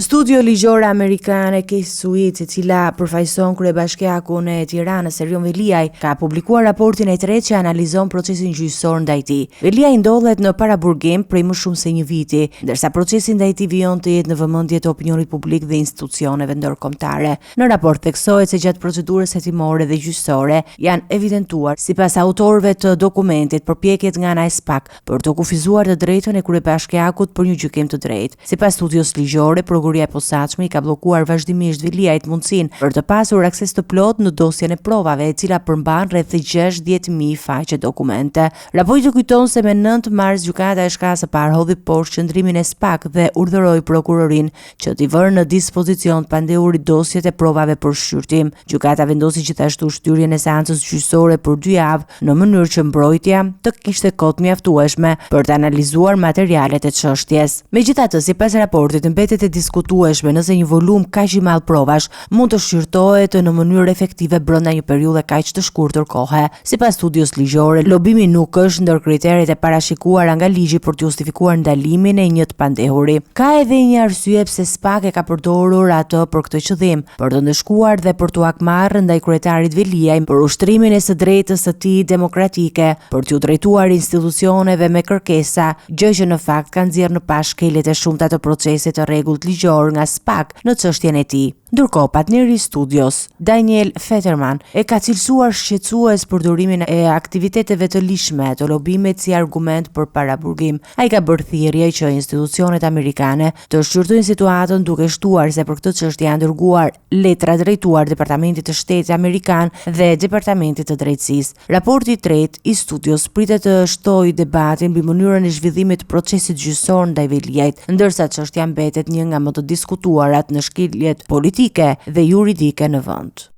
Studio ligjore amerikane Case Suite, e cila përfaqëson kryebashkiakun e Tiranës Erion Veliaj, ka publikuar raportin e tretë që analizon procesin gjyqësor ndaj tij. Veliaj ndodhet në paraburgim prej më shumë se një viti, ndërsa procesi ndaj tij vijon të jetë në vëmendje të opinionit publik dhe institucioneve ndërkombëtare. Në raport theksohet se gjatë procedurës hetimore dhe gjyqësore janë evidentuar, sipas autorëve të dokumentit, përpjekjet nga ana e SPAK për të kufizuar të drejtën e kryebashkiakut për një gjykim të drejtë. Sipas studios ligjore, Prokuria e posaçme i ka bllokuar vazhdimisht Veliajt mundësinë për të pasur akses të plotë në dosjen e provave, e cila përmban rreth 60.000 faqe dokumente. Raporti kujton se me 9 mars gjykata e shkallës së parë hodhi poshtë qëndrimin e SPAK dhe urdhëroi prokurorin që t'i vërë në dispozicion të pandehurit dosjet e provave për shqyrtim. Gjykata vendosi gjithashtu shtyrjen e seancës gjyqësore për 2 javë në mënyrë që mbrojtja të kishte kohë të mjaftueshme për të analizuar materialet e çështjes. Megjithatë, sipas raportit, mbetet e diskutueshme nëse një volum kaq i madh provash mund të shqyrtohet në mënyrë efektive brenda një periudhe kaq të shkurtër kohe. Sipas studios ligjore, lobimi nuk është ndër kriteret e parashikuara nga ligji për të justifikuar ndalimin e një të pandehuri. Ka edhe një arsye pse SPAK e ka përdorur atë për këtë qëllim, për të ndëshkuar dhe për t'u akmarrë ndaj kryetarit Veliaj për ushtrimin e së drejtës së tij demokratike, për t'u drejtuar institucioneve me kërkesa, gjë që në fakt ka nxjerrë në pashkelet e shumta të procesit të rregullt ligjor nga SPAK në çështjen e tij. Ndërkohë, partneri i studios, Daniel Fetterman, e ka cilësuar shqetësues përdorimin e aktiviteteve të lishme të lobimit si argument për paraburgim. Ai ka bërë thirrje që institucionet amerikane të shqyrtojnë situatën, duke shtuar se për këtë çështje janë dërguar letra drejtuar Departamentit të Shtetit Amerikan dhe Departamentit të Drejtësisë. Raporti i tretë i studios pritet të shtojë debatin mbi mënyrën e zhvillimit të procesit gjyqësor ndaj Veliajt, ndërsa çështja mbetet një nga më të diskutuarat në shkeljet politike dhe juridike në vend.